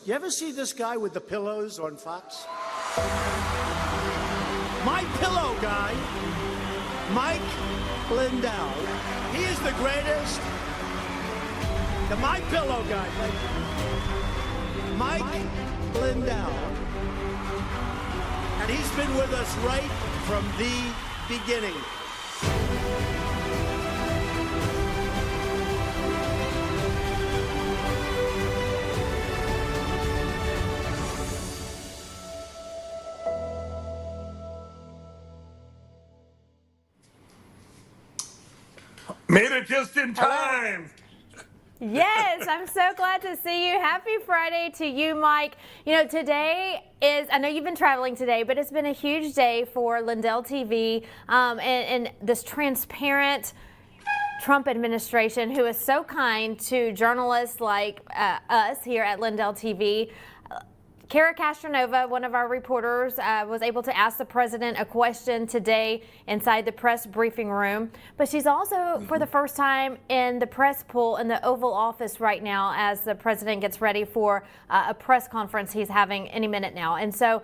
You ever see this guy with the pillows on Fox? My pillow guy, Mike Lindell. He is the greatest. The My Pillow guy, Mike Lindell. And he's been with us right from the beginning. Made it just in time. Yes, I'm so glad to see you. Happy Friday to you, Mike. You know, today is, I know you've been traveling today, but it's been a huge day for Lindelltv and this transparent Trump administration who is so kind to journalists like us here at Lindelltv. Kara Castronova, one of our reporters, was able to ask the president a question today inside the press briefing room. But she's also, for the first time, in the press pool in the Oval Office right now as the president gets ready for a press conference he's having any minute now. And so,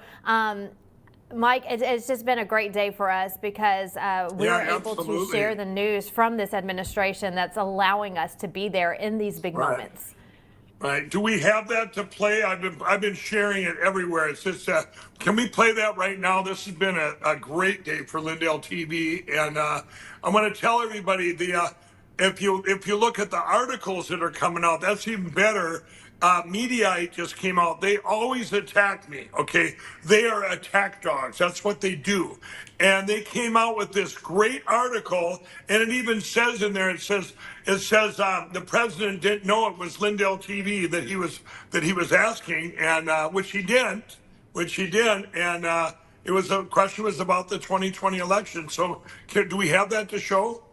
Mike, it's just been a great day for us because we were able to share the news from this administration that's allowing us to be there in these big moments. Right. Do we have that to play? I've been sharing it everywhere. It's just, can we play that right now? This has been a great day for Lindelltv, and I want to tell everybody if you look at the articles that are coming out, that's even better. Mediaite just came out. They always attack me. Okay, they are attack dogs. That's what they do. And they came out with this great article, and it even says in there, it says the president didn't know it was Lindelltv that he was asking, and which he didn't, and it was a question was about the 2020 election. So, do we have that to show?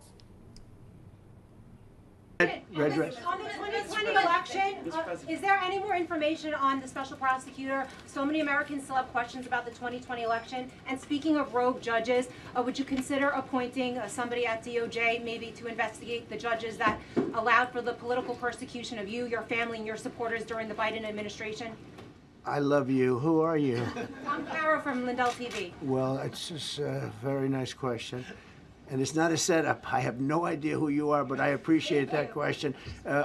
On the 2020 election, is there any more information on the special prosecutor? So many Americans still have questions about the 2020 election. And speaking of rogue judges, would you consider appointing somebody at DOJ maybe to investigate the judges that allowed for the political persecution of you, your family, and your supporters during the Biden administration? I love you. Who are you? I'm Kara from Lindelltv. Well, it's just a very nice question. And it's not a setup. I have no idea who you are, but I appreciate that question.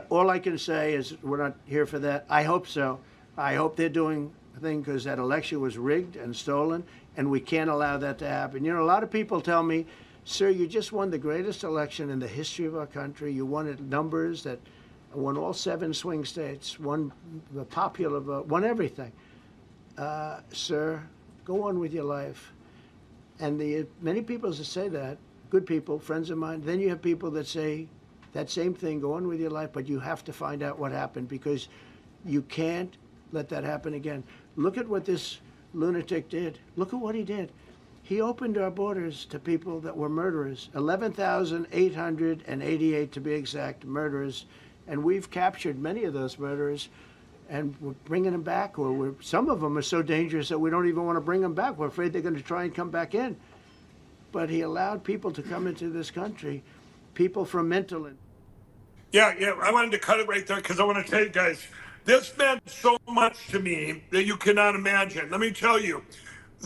All I can say is we're not here for that. I hope so. I hope they're doing a thing because that election was rigged and stolen, and we can't allow that to happen. You know, a lot of people tell me, sir, you just won the greatest election in the history of our country. You won at numbers that won all 7 swing states, won the popular vote, won everything. Sir, go on with your life. And many people that say that, good people, friends of mine. Then you have people that say that same thing, go on with your life, but you have to find out what happened because you can't let that happen again. Look at what this lunatic did. Look at what he did. He opened our borders to people that were murderers, 11,888 to be exact, murderers, and we've captured many of those murderers, and we're bringing them back, or some of them are so dangerous that we don't even want to bring them back. We're afraid they're going to try and come back in. But he allowed people to come into this country, people from mental. Yeah, I wanted to cut it right there because I want to tell you guys, this meant so much to me that you cannot imagine. Let me tell you,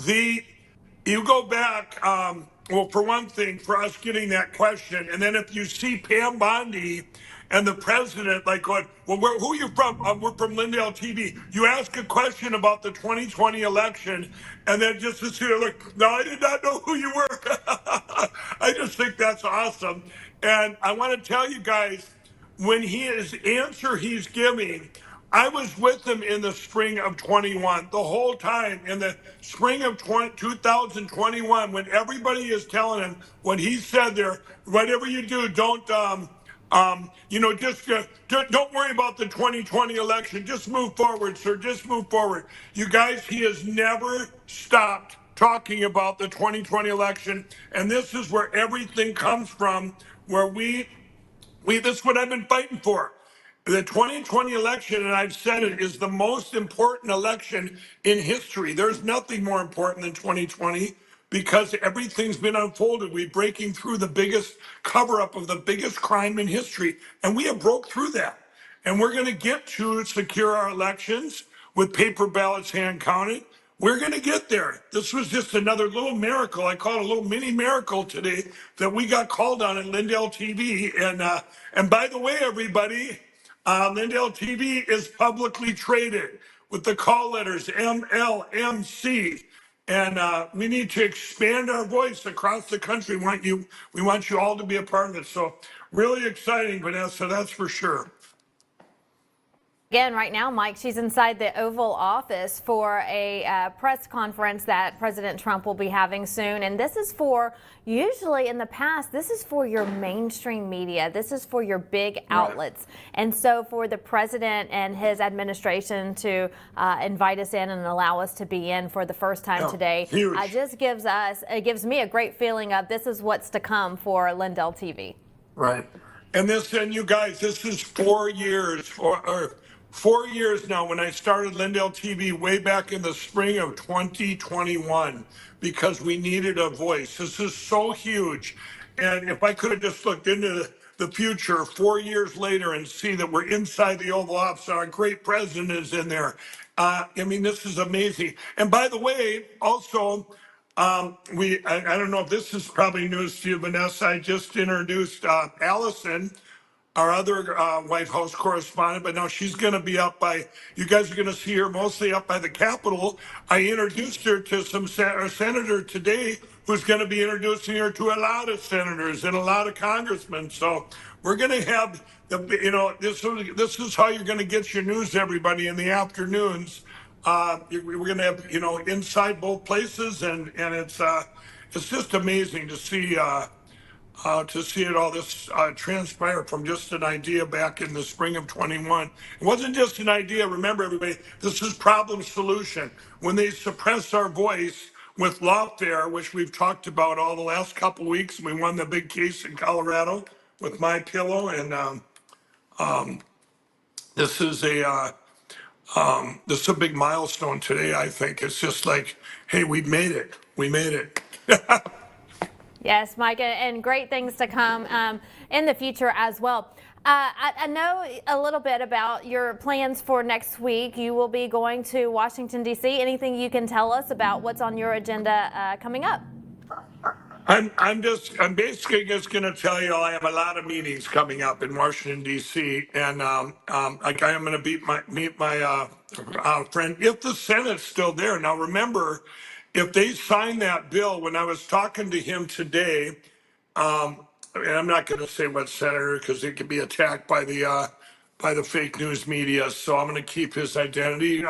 you go back, well, for one thing, for us getting that question, and then if you see Pam Bondi and the president like going, well, who are you from? We're from Lindelltv. You ask a question about the 2020 election, and then just to see, like, no, I did not know who you were. I just think that's awesome. And I want to tell you guys, when his answer he's giving, I was with him in the spring of 21, the whole time in the spring of 2021, when everybody is telling him what he said there, whatever you do, don't, just don't worry about the 2020 election. Just move forward, sir. Just move forward. You guys, he has never stopped talking about the 2020 election. And this is where everything comes from, where this is what I've been fighting for. The 2020 election, and I've said it, is the most important election in history. There's nothing more important than 2020 because everything's been unfolded. We're breaking through the biggest cover-up of the biggest crime in history, and we have broke through that. And we're going to get to secure our elections. with paper ballots hand counted. We're going to get there. This was just another little miracle. I call it a little mini miracle today that we got called on at Lindelltv. And by the way, everybody, Lindelltv is publicly traded with the call letters MLMC. And we need to expand our voice across the country. We want you all to be a part of it. So really exciting, Vanessa, that's for sure. Again, right now, Mike, she's inside the Oval Office for a press conference that President Trump will be having soon. And this is for, usually in the past, this is for your mainstream media. This is for your big outlets. And so for the president and his administration to invite us in and allow us to be in for the first time today, just it gives me a great feeling of this is what's to come for Lindelltv. Right. And you guys, this is 4 years, or 4 years now when I started Lindelltv way back in the spring of 2021 because we needed a voice. This is so huge. And if I could have just looked into the future 4 years later and see that we're inside the Oval Office, our great president is in there. I mean, this is amazing. And by the way, also, I don't know if this is probably news to you, Vanessa. I just introduced Allison, our other White House correspondent, but now she's going to be up by, you guys are going to see her mostly up by the Capitol. I introduced her to some senator today who's going to be introducing her to a lot of senators and a lot of congressmen. So we're going to have, this is how you're going to get your news, everybody, in the afternoons. We're going to have, inside both places, and it's just amazing to see it all this transpire from just an idea back in the spring of 21. It wasn't just an idea. Remember, everybody, this is problem solution. When they suppress our voice with lawfare, which we've talked about all the last couple of weeks, we won the big case in Colorado with My Pillow, and this is a big milestone today. I think it's just like, hey, we made it. We made it. Yes, Mike, and great things to come in the future as well. I know a little bit about your plans for next week. You will be going to Washington, D.C. Anything you can tell us about what's on your agenda coming up? I'm basically just going to tell you I have a lot of meetings coming up in Washington, D.C. And I am going to meet my friend, if the Senate's still there. Now, remember, if they sign that bill, when I was talking to him today, and I'm not going to say what senator because it could be attacked by the fake news media, so I'm going to keep his identity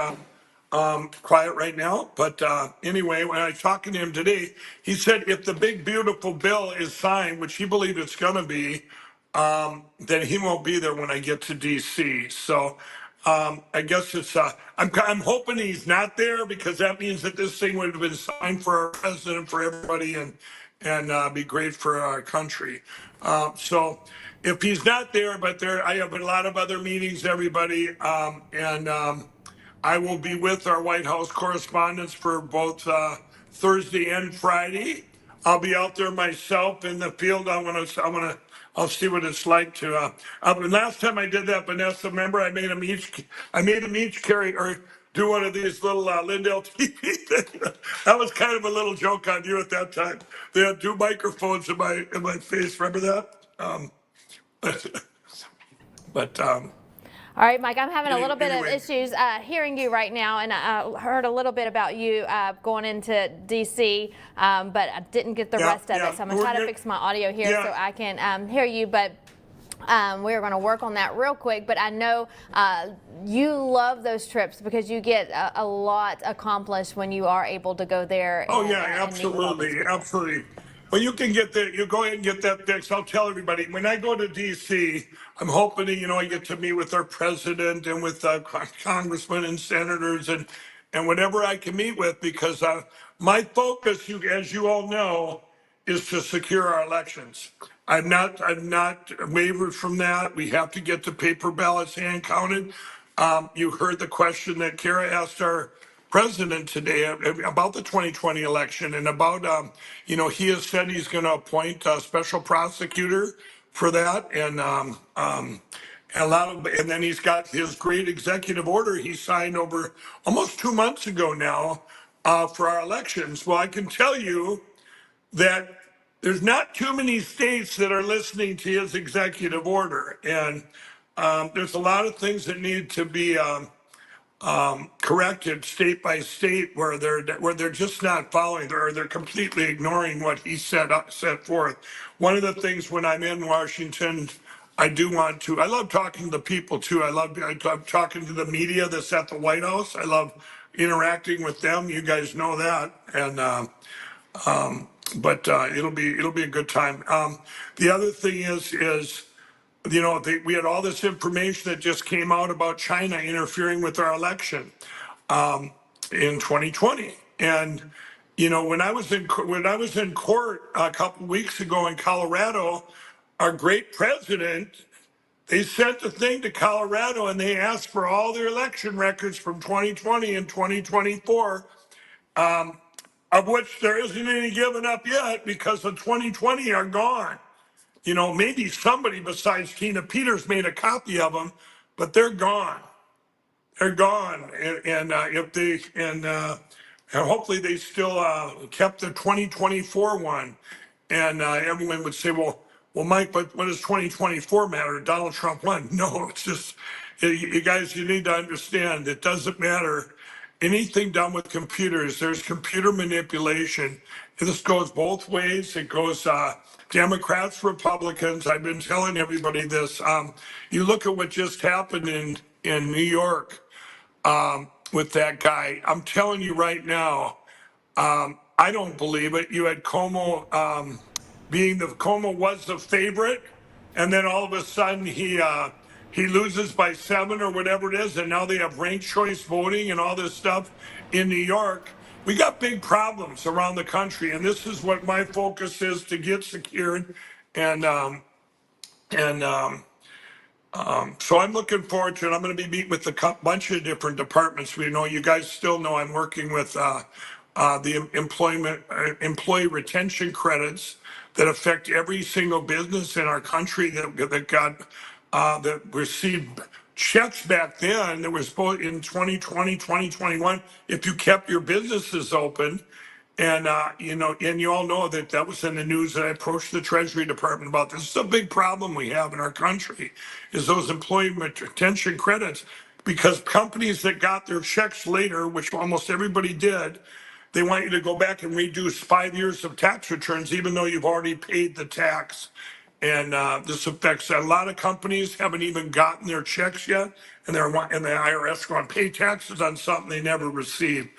quiet right now. But anyway, when I was talking to him today, he said if the big beautiful bill is signed, which he believes it's going to be, then he won't be there when I get to DC. So I guess it's I'm hoping he's not there, because that means that this thing would have been signed for our president, for everybody, and be great for our country. So if he's not there, but I have a lot of other meetings, everybody, and I will be with our White House correspondents for both Thursday and Friday. I'll be out there myself in the field. I'll see what it's like to. Last time I did that, Vanessa, remember I made them each carry or do one of these little Lindelltv things. That was kind of a little joke on you at that time. They had two microphones in my face. Remember that? But all right, Mike, I'm having a little bit anyway. of issues hearing you right now, and I heard a little bit about you going into D.C., but I didn't get the rest of it, so I'm going to try to fix my audio here so I can hear you, but we're going to work on that real quick. But I know you love those trips because you get a lot accomplished when you are able to go there. Oh, yeah, absolutely, absolutely. Well, you can get that. You go ahead and get that fixed. I'll tell everybody, when I go to D.C., I'm hoping that, I get to meet with our president and with congressmen and senators and whatever I can meet with, because my focus, as you all know, is to secure our elections. I've not wavered from that. We have to get the paper ballots hand counted. You heard the question that Kara asked our president today about the 2020 election, and about, he has said he's going to appoint a special prosecutor for that. And then he's got his great executive order he signed over almost 2 months ago now for our elections. Well, I can tell you that there's not too many states that are listening to his executive order, and there's a lot of things that need to be corrected state by state where they're just not following or they're completely ignoring what he set forth. One of the things when I'm in Washington, I love talking to the people too. I love talking to the media that's at the White House. I love interacting with them. You guys know that, and but it'll be a good time. The other thing is we had all this information that just came out about China interfering with our election in 2020, and when I was in court a couple weeks ago in Colorado, our great president, they sent a thing to Colorado and they asked for all their election records from 2020 and 2024. Of which there isn't any given up yet because the 2020 are gone. Maybe somebody besides Tina Peters made a copy of them, but they're gone. They're gone, and hopefully they still kept the 2024 one. And everyone would say, well, Mike, but what does 2024 matter? Donald Trump won. No, it's just you guys. You need to understand it doesn't matter. Anything done with computers, there's computer manipulation. And this goes both ways. It goes Democrats, Republicans. I've been telling everybody this. You look at what just happened in New York with that guy. I'm telling you right now, I don't believe it. You had Como Como was the favorite, and then all of a sudden he loses by 7 or whatever it is, and now they have ranked choice voting and all this stuff in New York. We got big problems around the country, and this is what my focus is to get secured. And so I'm looking forward to it. I'm going to be meeting with a bunch of different departments. You guys still know I'm working with the employee retention credits that affect every single business in our country that received checks back then. There was both in 2020, 2021. If you kept your businesses open, and and you all know that was in the news. That I approached the Treasury Department about this. It's a big problem we have in our country, is those employee retention credits, because companies that got their checks later, which almost everybody did, they want you to go back and redo 5 years of tax returns, even though you've already paid the tax. And this affects a lot of companies haven't even gotten their checks yet, and the IRS going to pay taxes on something they never received.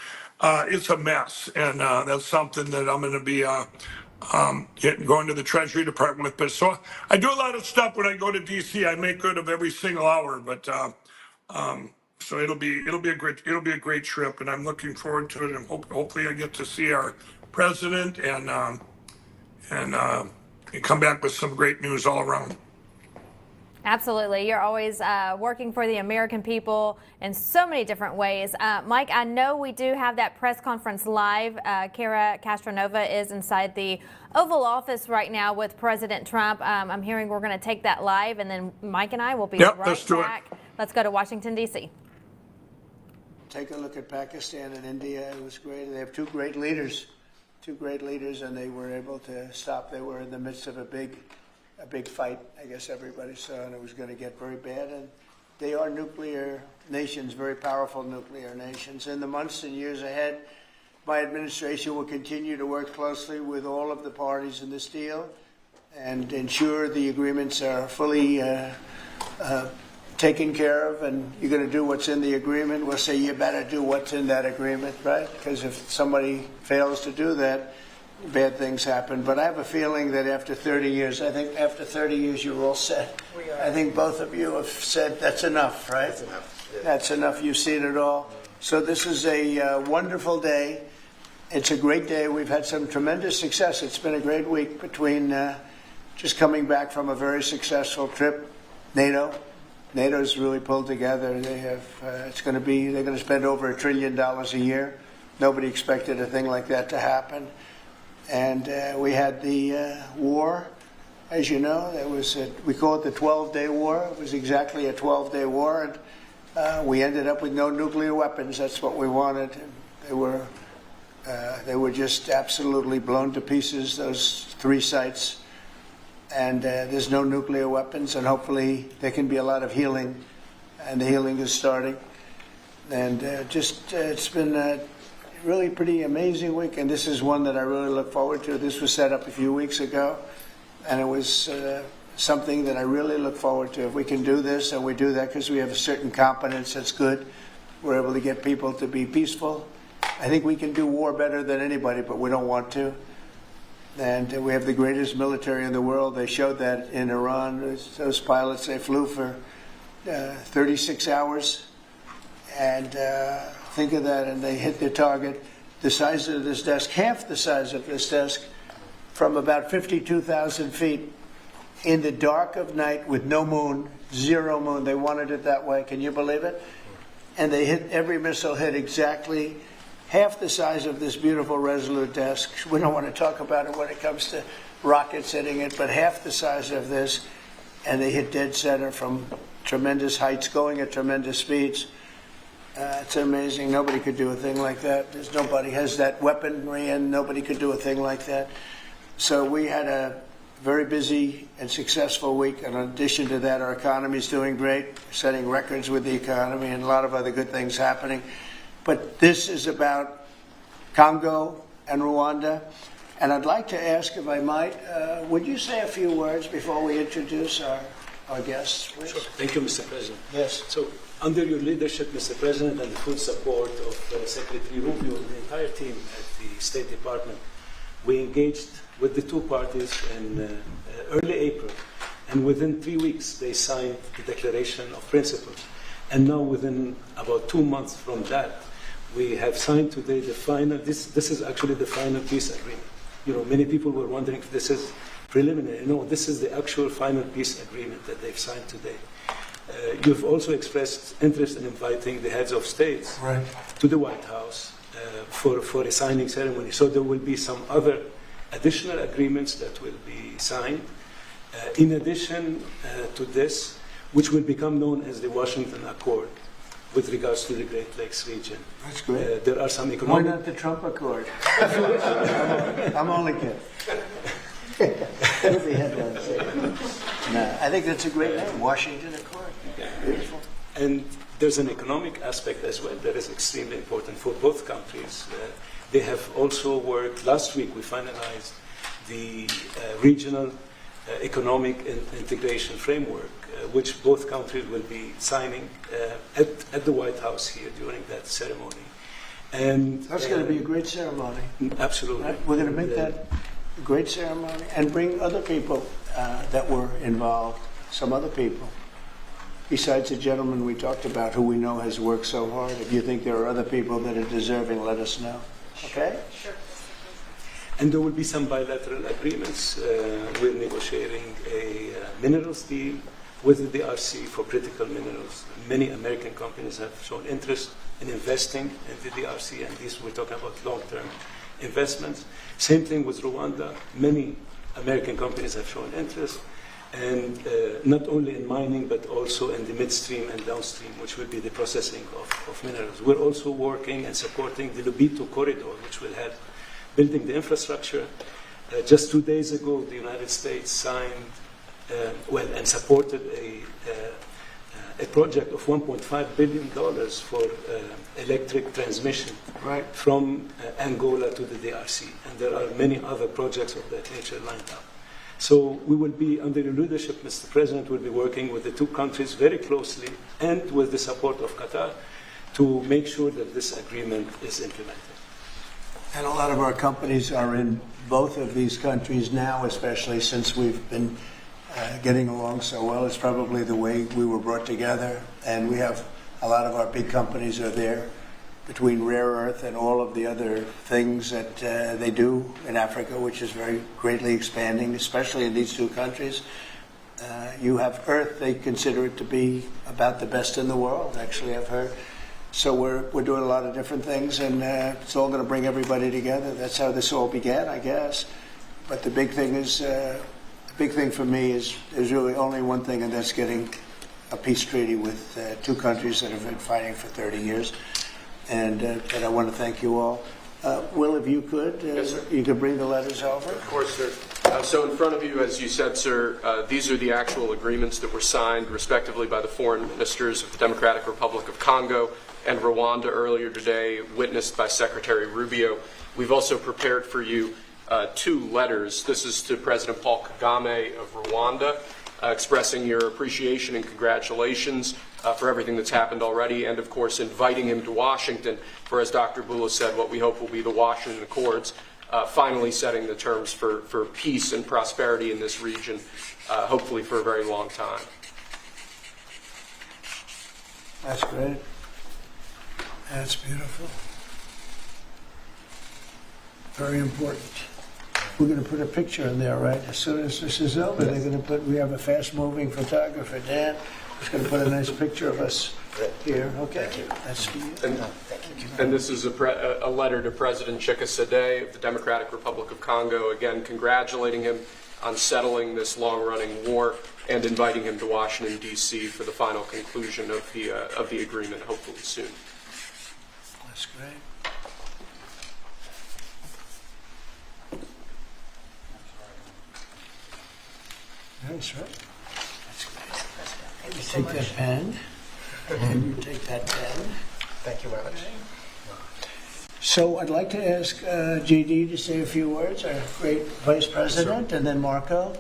It's a mess, and that's something that I'm going to be going to the Treasury Department with. But so I do a lot of stuff when I go to DC. I make good of every single hour, but so it'll be a great trip, and I'm looking forward to it. And hopefully I get to see our president and come back with some great news all around. Absolutely. You're always working for the American people in so many different ways. Mike, I know we do have that press conference live. Kara Castronova is inside the Oval Office right now with President Trump. I'm hearing we're going to take that live, and then Mike and I will be right back. Let's go to Washington, D.C. Take a look at Pakistan and India. It was great. They have two great leaders, and they were able to stop. They were in the midst of a big fight, I guess everybody saw, and it was going to get very bad. And they are nuclear nations, very powerful nuclear nations. In the months and years ahead, my administration will continue to work closely with all of the parties in this deal and ensure the agreements are fully taken care of. And you're going to do what's in the agreement. We'll say you better do what's in that agreement, right? Because if somebody fails to do that, bad things happen. But I have a feeling that after 30 years, I think after 30 years, you're all set. I think both of you have said that's enough, right? That's enough. Yeah. That's enough. You've seen it all. So this is a wonderful day. It's a great day. We've had some tremendous success. It's been a great week between just coming back from a very successful trip. NATO's really pulled together. They have. They're going to spend over $1 trillion a year. Nobody expected a thing like that to happen. And we had the war as you know, we call it the 12-day war. It was exactly a 12-day war, and we ended up with no nuclear weapons. That's what we wanted. And they were just absolutely blown to pieces, those 3 sites. And there's no nuclear weapons, and hopefully there can be a lot of healing, and the healing is starting. And it's been a really pretty amazing week, and this is one that I really look forward to. This was set up a few weeks ago, and it was something that I really look forward to. If we can do this, and we do that because we have a certain competence that's good, we're able to get people to be peaceful. I think we can do war better than anybody, but we don't want to. And we have the greatest military in the world. They showed that in Iran. Those pilots, they flew for 36 hours. And think of that, and they hit their target. The size of this desk, half the size of this desk, from about 52,000 feet in the dark of night with no moon, 0 moon. They wanted it that way. Can you believe it? And they hit, every missile hit exactly half the size of this beautiful Resolute desk. We don't want to talk about it when it comes to rockets hitting it, but half the size of this, and they hit dead center from tremendous heights, going at tremendous speeds. It's amazing. Nobody could do a thing like that. Nobody has that weaponry, and nobody could do a thing like that. So we had a very busy and successful week. And in addition to that, our economy is doing great, setting records with the economy, and a lot of other good things happening. But this is about Congo and Rwanda. And I'd like to ask, if I might, would you say a few words before we introduce our guests, please? Sure. Thank you, Mr. President. Yes. So, under your leadership, Mr. President, and the full support of Secretary Rubio and the entire team at the State Department, we engaged with the 2 parties in early April. And within 3 weeks, they signed the Declaration of Principles. And now, within about 2 months from that, we have signed today the final, this is actually the final peace agreement. You know, many people were wondering if this is preliminary. No, this is the actual final peace agreement that they've signed today. You've also expressed interest in inviting the heads of states to the White House for a signing ceremony. So there will be some other additional agreements that will be signed. In addition to this, which will become known as the Washington Accord, with regards to the Great Lakes region. That's great. There are some economic... Why not the Trump Accord? I'm only kidding. No, I think that's a great name, Washington Accord. Beautiful. And there's an economic aspect as well that is extremely important for both countries. They have also worked, last week we finalized the regional economic integration framework, which both countries will be signing at the White House here during that ceremony. And that's going to be a great ceremony. Absolutely. Right? We're going to make that a great ceremony and bring other people that were involved, some other people. Besides the gentleman we talked about who we know has worked so hard, if you think there are other people that are deserving, let us know. Okay? Sure. And there will be some bilateral agreements. We're negotiating a minerals deal with the DRC for critical minerals. Many American companies have shown interest in investing in the DRC, and these we're talking about long-term investments. Same thing with Rwanda. Many American companies have shown interest, and not only in mining, but also in the midstream and downstream, which will be the processing of minerals. We're also working and supporting the Lobito corridor, which will help building the infrastructure. Just 2 days ago, the United States signed, and supported a project of $1.5 billion for electric transmission from Angola to the DRC. And there are many other projects of that nature lined up. So we will be, under your leadership, Mr. President, will be working with the 2 countries very closely and with the support of Qatar to make sure that this agreement is implemented. And a lot of our companies are in both of these countries now, especially since we've been getting along so well. It's probably the way we were brought together, and we have a lot of our big companies are there, between rare earth and all of the other things that they do in Africa, which is very greatly expanding, especially in these 2 countries. You have earth, they consider it to be about the best in the world, actually, I've heard. So we're doing a lot of different things, and it's all going to bring everybody together. That's how this all began, I guess. But the big thing is big thing for me is there's really only one thing, and that's getting a peace treaty with two countries that have been fighting for 30 years. And I want to thank you all. Will, if you could, Yes, sir. you could bring the letters over. Of course, sir. So in front of you, as you said, sir, these are the actual agreements that were signed respectively by the foreign ministers of the Democratic Republic of Congo and Rwanda earlier today, witnessed by Secretary Rubio. We've also prepared for you two letters. This is to President Paul Kagame of Rwanda, expressing your appreciation and congratulations for everything that's happened already, and of course inviting him to Washington for, as Dr. Bula said, what we hope will be the Washington Accords, finally setting the terms for peace and prosperity in this region, hopefully for a very long time. That's great. That's beautiful. Very important. We're going to put a picture in there, right? As soon as this is over, they're going to put, we have a fast-moving photographer, Dan, who's going to put a nice picture of us here. Okay. That's for you. And this is a letter to President Chikisade of the Democratic Republic of Congo, again congratulating him on settling this long-running war and inviting him to Washington, D.C. for the final conclusion of the agreement, hopefully soon. That's great. Nice, right? That's great. You take that pen, and you take that pen. Thank you very much. So I'd like to ask JD to say a few words, our great Vice President, and then Marco.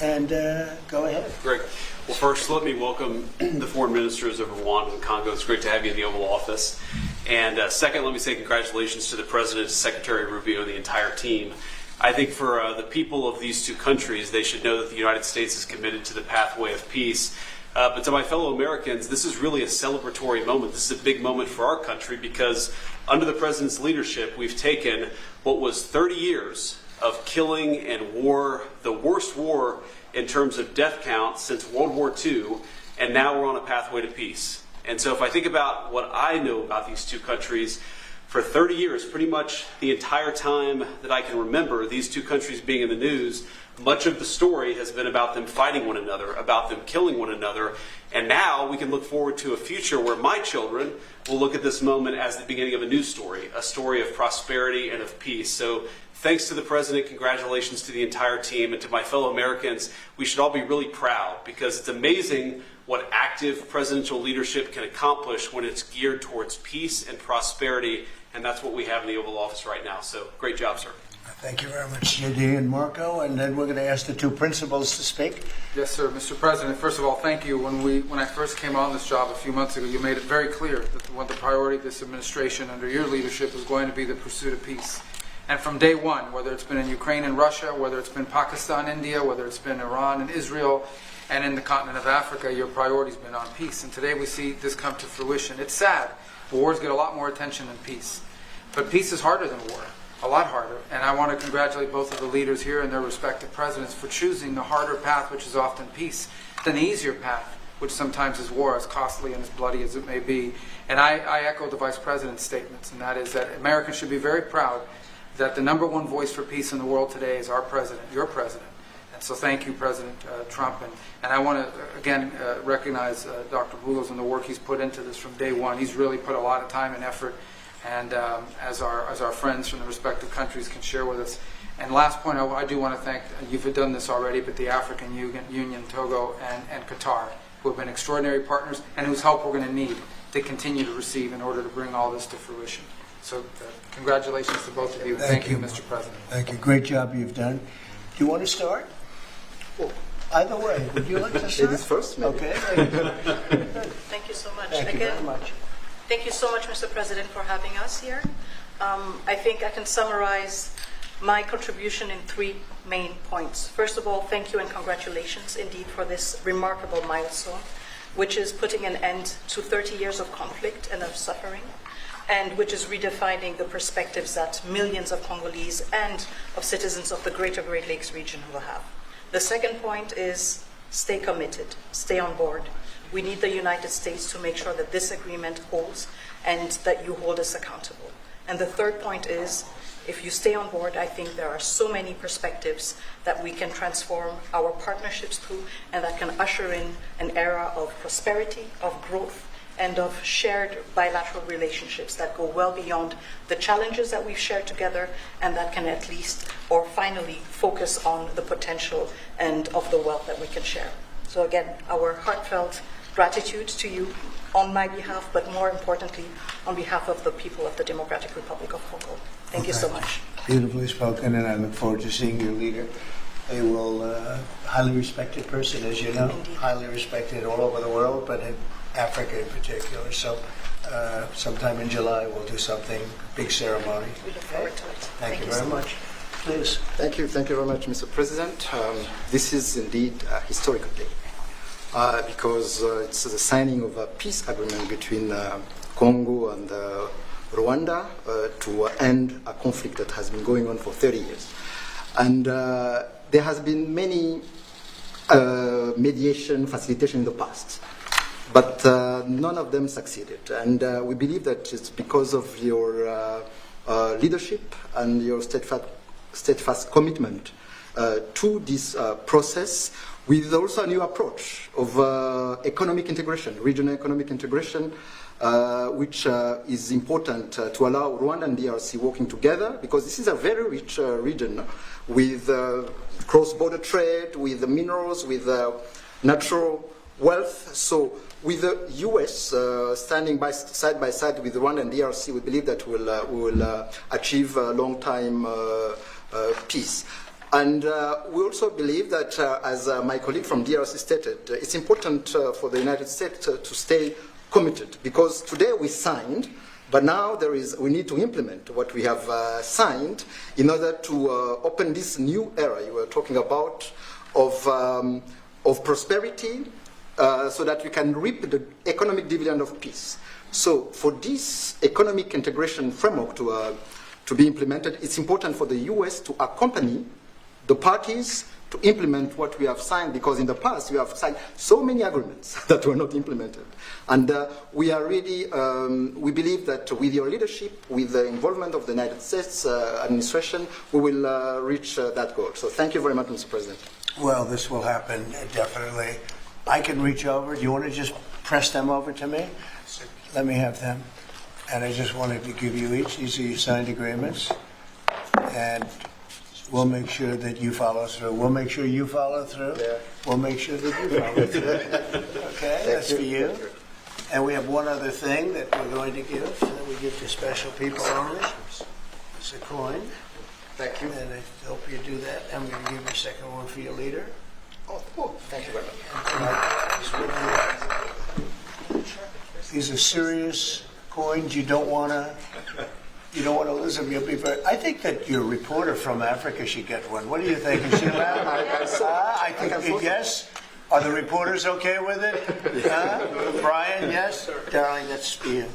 And go ahead. Great. Well, first, let me welcome the foreign ministers of Rwanda and Congo. It's great to have you in the Oval Office. And second, let me say congratulations to the President, Secretary Rubio, and the entire team. I think for the people of these two countries, they should know that the United States is committed to the pathway of peace. But to my fellow Americans, this is really a celebratory moment. This is a big moment for our country because under the President's leadership, we've taken what was 30 years of killing and war, the worst war in terms of death count since World War II, and now we're on a pathway to peace. And so if I think about what I know about these two countries, for 30 years, pretty much the entire time that I can remember these two countries being in the news, much of the story has been about them fighting one another, about them killing one another. And now we can look forward to a future where my children will look at this moment as the beginning of a new story, a story of prosperity and of peace. So thanks to the President, congratulations to the entire team, and to my fellow Americans. We should all be really proud because it's amazing what active presidential leadership can accomplish when it's geared towards peace and prosperity, and that's what we have in the Oval Office right now. So great job, sir. Thank you very much, JD and Marco. And then we're going to ask the two principals to speak. Yes, sir. Mr. President, first of all, thank you. When I first came on this job a few months ago, you made it very clear that one of the priority of this administration under your leadership is going to be the pursuit of peace. And from day one, whether it's been in Ukraine and Russia, whether it's been Pakistan, India, whether it's been Iran and Israel, and in the continent of Africa, your priority's been on peace. And today we see this come to fruition. It's sad. Wars get a lot more attention than peace. But peace is harder than war, a lot harder. And I want to congratulate both of the leaders here and their respective presidents for choosing the harder path, which is often peace, than the easier path, which sometimes is war, as costly and as bloody as it may be. And I echo the Vice President's statements, and that is that Americans should be very proud that the #1 voice for peace in the world today is our president, your president. And so thank you, President Trump. And I want to, again, recognize Dr. Boulos and the work he's put into this from day one. He's really put a lot of time and effort, and as our friends from the respective countries can share with us. And last point, I do want to thank, you've done this already, but the African Union, Togo, and Qatar, who have been extraordinary partners and whose help we're going to need to continue to receive in order to bring all this to fruition. So congratulations to both of you. Thank you, Mr. President. Thank you. Great job you've done. Do you want to start? Well, either way. Would you like to start? Ladies first, maybe. Okay. Thank you so much. Thank you very much. Thank you so much, Mr. President, for having us here. I think I can summarize my contribution in 3 main points. First of all, thank you and congratulations indeed for this remarkable milestone, which is putting an end to 30 years of conflict and of suffering, and which is redefining the perspectives that millions of Congolese and of citizens of the greater Great Lakes region will have. The second point is stay committed, stay on board. We need the United States to make sure that this agreement holds and that you hold us accountable. And the third point is if you stay on board, I think there are so many perspectives that we can transform our partnerships through, and that can usher in an era of prosperity, of growth, and of shared bilateral relationships that go well beyond the challenges that we've shared together, and that can at least, or finally, focus on the potential and of the wealth that we can share. So again, our heartfelt gratitude to you on my behalf, but more importantly, on behalf of the people of the Democratic Republic of Congo. Thank you so much. Beautifully spoken, and I look forward to seeing your leader. They will, highly respected person, as you know, Indeed. highly respected all over the world, but in Africa in particular. So sometime in July we'll do something, big ceremony. We look forward to it. Thank you very so much. Please. Thank you very much, Mr. President. This is indeed a historical day because it's the signing of a peace agreement between Congo and Rwanda to end a conflict that has been going on for 30 years. And there has been many mediation, facilitation in the past, but none of them succeeded. And we believe that it's because of your leadership and your steadfast commitment to this process, with also a new approach of economic integration, regional economic integration, which is important to allow Rwanda and DRC working together, because this is a very rich region with cross-border trade, with minerals, with natural wealth. So with the US standing side by side with Rwanda and DRC, we believe that we will achieve a long-time peace. And we also believe that, as my colleague from DRC stated, it's important for the United States to stay committed, because today we signed, but now we need to implement what we have signed in order to open this new era you were talking about of prosperity, so that we can reap the economic dividend of peace. So for this economic integration framework to be implemented, it's important for the US to accompany the parties to implement what we have signed, because in the past we have signed so many agreements that were not implemented. And we are really, we believe that with your leadership, with the involvement of the United States administration, we will reach that goal. So thank you very much, Mr. President. Well, this will happen, definitely. I can reach over. Do you want to just press them over to me? Let me have them. And I just wanted to give you each. These are your signed agreements. And we'll make sure that you follow through. We'll make sure you follow through. Yeah. We'll make sure that you follow through. Okay, that's for you. And we have one other thing that we're going to give, that we give to special people only. It's a coin. Thank you. And I hope you do that. I'm going to give you a second one for your leader. Oh, thank you very much. These are serious coins. You don't want to lose them. You'll be very. I think that your reporter from Africa should get one. What do you think? Is she allowed? I think yes. Are the reporters okay with it? Brian, yes? Darling, that's for you.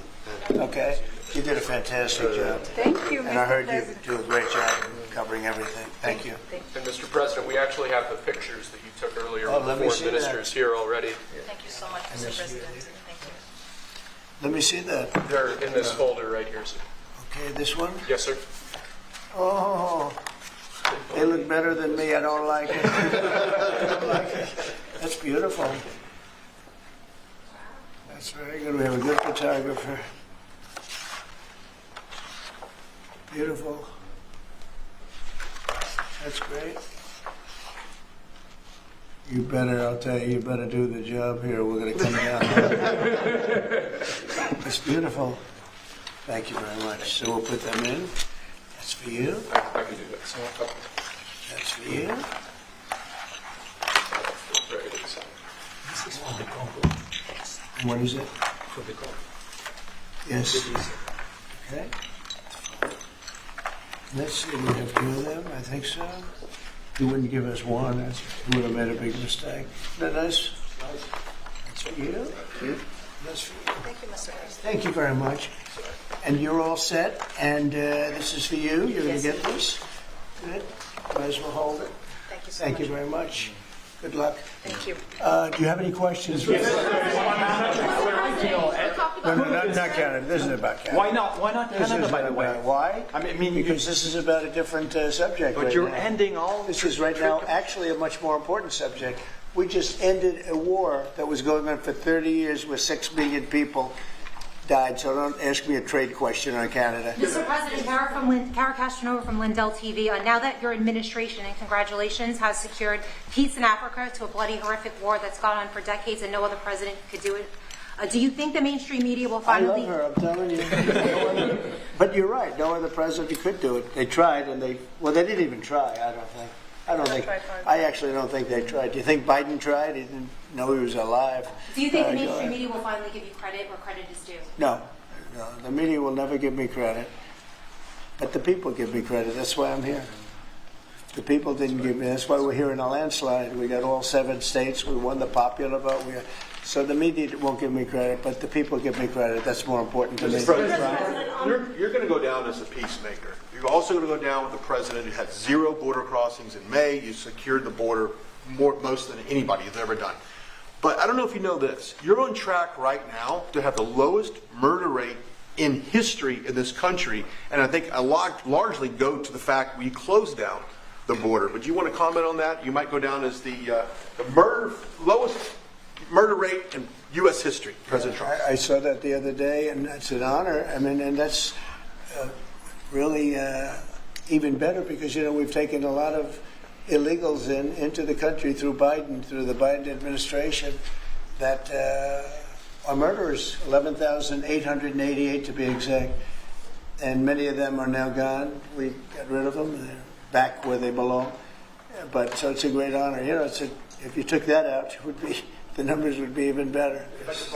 Okay. You did a fantastic job. Thank you, Mr. And I heard President. you do a great job covering everything. Thank you. And Mr. President, we actually have the pictures that you took earlier Oh, with let the me foreign see ministers that. here already. Thank you so much, Mr. President. Thank you. Let me see that. They're in this folder right here, sir. Okay, this one? Yes, sir. Oh, they look better than me. I don't like it. I don't like it. That's beautiful. That's very good. We have a good photographer. Beautiful. That's great. You better, I'll tell you, you better do the job here. We're going to come down. It's beautiful. Thank you very much. So we'll put them in. That's for you. I can do that. That's for you. Very good, sir. And what is it? Yes. Okay. Let's see, we have two of them, I think so. You wouldn't give us one, you would have made a big mistake. Isn't that nice? That's for you. That's for you. Thank you, Mr. President. Thank you very much. And you're all set, and this is for you. You're going to get this. Good. Might as well hold it. Thank you so Thank much. you very much. Good luck. Thank you. Do you have any questions? No, not Canada. This isn't about Canada. Why not? Why not Canada, by the way? Why? I mean, because this is about a different subject. but right you're now. ending all. This is right now actually a much more important subject. We just ended a war that was going on for 30 years where 6 million people died. So don't ask me a trade question on Canada. Mr. President, Kara Castronova from Lindelltv. Now that your administration, and congratulations, has secured peace in Africa to a bloody, horrific war that's gone on for decades and no other president could do it, do you think the mainstream media will finally... I love her, I'm telling you. But you're right, no other president could do it. They tried and they didn't even try, I actually don't think they tried. Do you think Biden tried? He didn't know he was alive. Do you think the mainstream media will finally give you credit where credit is due? No, the media will never give me credit. But the people give me credit. That's why I'm here. The people didn't give me. That's why we're here in a landslide. We got all 7 states. We won the popular vote. So the media won't give me credit, but the people give me credit. That's more important to me. Mr. President, you're going to go down as a peacemaker. You're also going to go down with the president who had 0 border crossings in May. You secured the border most than anybody has ever done. But I don't know if you know this. You're on track right now to have the lowest murder rate in history in this country, and I think a lot largely go to the fact we closed down the border. But do you want to comment on that? You might go down as the lowest murder rate in U.S. history, President Trump. I saw that the other day, and that's an honor. I mean, and that's really even better because, we've taken a lot of illegals into the country through the Biden administration that are murderers, 11,888 to be exact. And many of them are now gone. We got rid of them. They're back where they belong. But so it's a great honor. If you took that out, the numbers would be even better.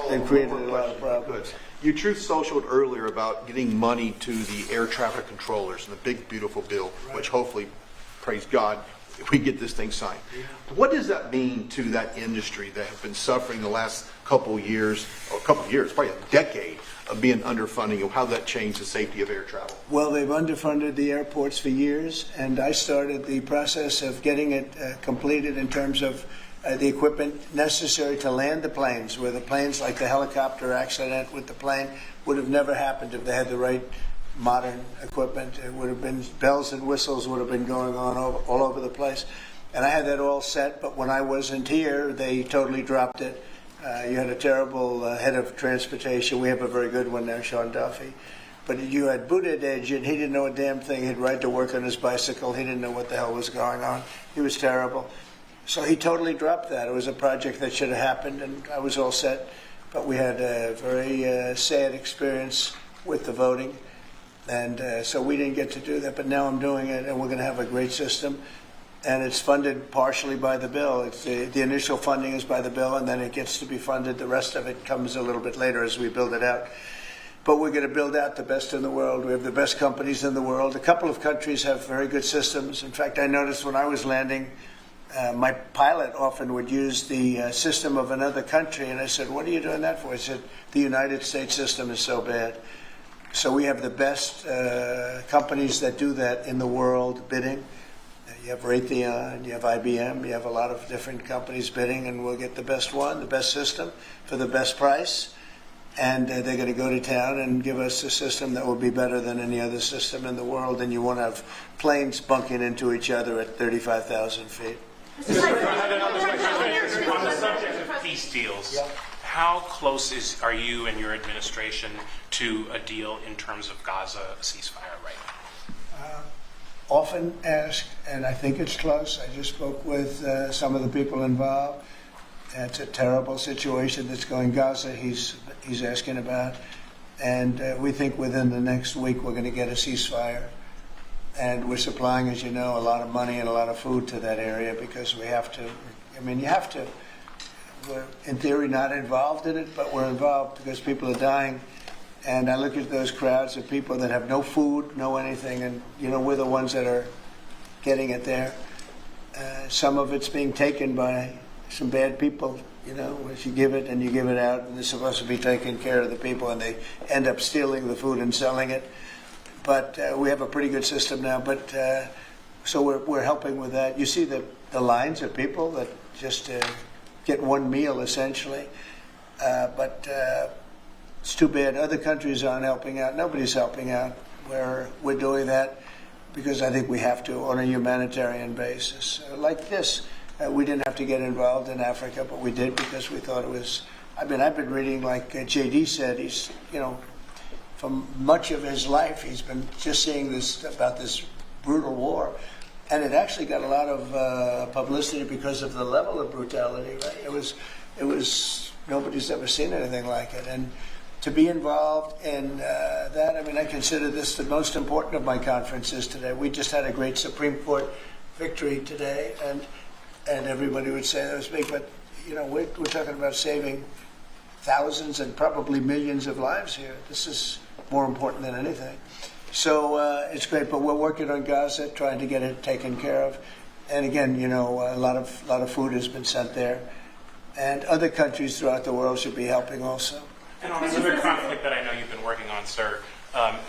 They've created a lot of problems. You Truth Socialed earlier about getting money to the air traffic controllers and the big, beautiful bill, which hopefully, praise God, we get this thing signed. What does that mean to that industry that have been suffering the last couple of years, probably a decade of being underfunding, and how that changed the safety of air travel? Well, they've underfunded the airports for years, and I started the process of getting it completed in terms of the equipment necessary to land the planes, where the planes, like the helicopter accident with the plane, would have never happened if they had the right modern equipment. It would have been bells and whistles would have been going on all over the place. And I had that all set, but when I wasn't here, they totally dropped it. You had a terrible head of transportation. We have a very good one now, Sean Duffy. But you had Buttigieg, and he didn't know a damn thing. He'd ride to work on his bicycle. He didn't know what the hell was going on. He was terrible. So he totally dropped that. It was a project that should have happened, and I was all set. But we had a very sad experience with the voting, and so we didn't get to do that. But now I'm doing it, and we're going to have a great system. And it's funded partially by the bill. It's the initial funding is by the bill, and then it gets to be funded. The rest of it comes a little bit later as we build it out. But we're going to build out the best in the world. We have the best companies in the world. A couple of countries have very good systems. In fact, I noticed when I was landing, my pilot often would use the system of another country. And I said, what are you doing that for? He said, the United States system is so bad. So we have the best companies that do that in the world bidding. You have Raytheon, you have IBM, you have a lot of different companies bidding, and we'll get the best one, the best system, for the best price. And they're going to go to town and give us a system that will be better than any other system in the world, and you won't have planes bunking into each other at 35,000 feet. On the subject of peace deals, how close are you and your administration to a deal in terms of Gaza ceasefire right now? Often asked, and I think it's close. I just spoke with some of the people involved. It's a terrible situation that's going Gaza. He's asking about, and we think within the next week we're going to get a ceasefire. And we're supplying, as you know, a lot of money and a lot of food to that area because we have to. I mean, you have to. We're in theory not involved in it, but we're involved because people are dying. And I look at those crowds of people that have no food, no anything, and we're the ones that are getting it there. Some of it's being taken by some bad people. If you give it and you give it out, and they're supposed to be taking care of the people, and they end up stealing the food and selling it. But we have a pretty good system now. But so we're helping with that. You see the the lines of people that just get one meal essentially. But it's too bad other countries aren't helping out. Nobody's helping out. We're doing that because I think we have to on a humanitarian basis. Like this, we didn't have to get involved in Africa, but we did because we thought it was. I mean, I've been reading, like JD said, he's, from much of his life, he's been just seeing this about this brutal war. And it actually got a lot of publicity because of the level of brutality, right? It was, nobody's ever seen anything like it. And to be involved in that, I mean, I consider this the most important of my conferences today. We just had a great Supreme Court victory today, and everybody would say that was big, but, we're talking about saving thousands and probably millions of lives here. This is more important than anything. So it's great, but we're working on Gaza, trying to get it taken care of. And again, a lot of food has been sent there, and other countries throughout the world should be helping also. And on another conflict that I know you've been working on, sir,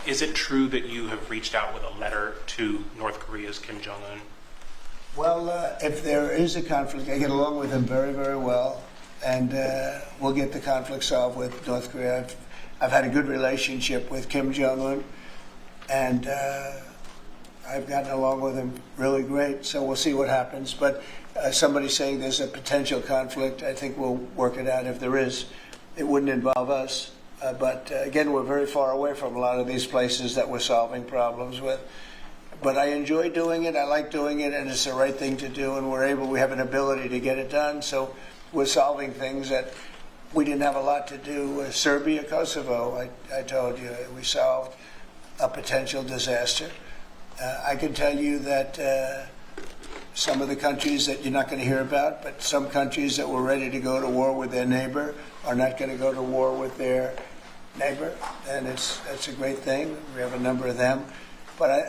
is it true that you have reached out with a letter to North Korea's Kim Jong-un? Well, if there is a conflict, I get along with him very, very well, and we'll get the conflict solved with North Korea. I've had a good relationship with Kim Jong-un, and I've gotten along with him really great, so we'll see what happens. But somebody saying there's a potential conflict, I think we'll work it out if there is. It wouldn't involve us. But again, we're very far away from a lot of these places that we're solving problems with. But I enjoy doing it, I like doing it, and it's the right thing to do, and we have an ability to get it done. So we're solving things that we didn't have a lot to do. Serbia, Kosovo, I told you, we solved a potential disaster. I can tell you that some of the countries that you're not going to hear about, but some countries that were ready to go to war with their neighbor are not going to go to war with their neighbor, and that's a great thing. We have a number of them. But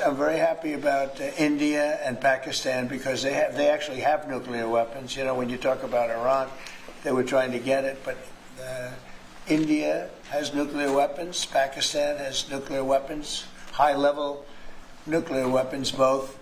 I'm very happy about India and Pakistan because they actually have nuclear weapons. When you talk about Iran, they were trying to get it, but India has nuclear weapons. Pakistan has nuclear weapons, high-level nuclear weapons both,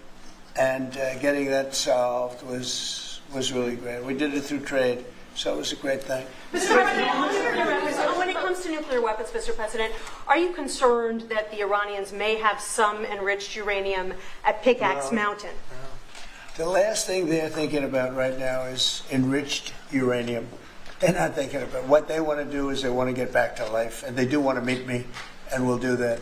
and getting that solved was really great. We did it through trade, so it was a great thing. Mr. President, when it comes to nuclear weapons, Mr. President, are you concerned that the Iranians may have some enriched uranium at Pickaxe Mountain? The last thing they're thinking about right now is enriched uranium. They're not thinking about what they want to do is they want to get back to life, and they do want to meet me, and we'll do that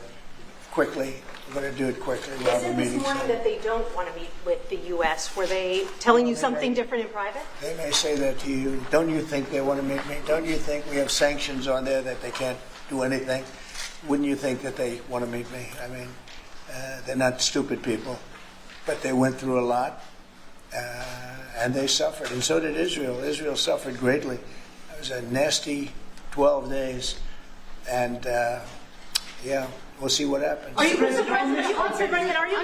quickly. We're going to do it quickly. They said this morning that they don't want to meet with the U.S. Were they telling you something different in private? They may say that to you. Don't you think they want to meet me? Don't you think we have sanctions on there that they can't do anything? Wouldn't you think that they want to meet me? I mean, they're not stupid people, but they went through a lot, and they suffered, and so did Israel. Israel suffered greatly. It was a nasty 12 days, and we'll see what happens. Are you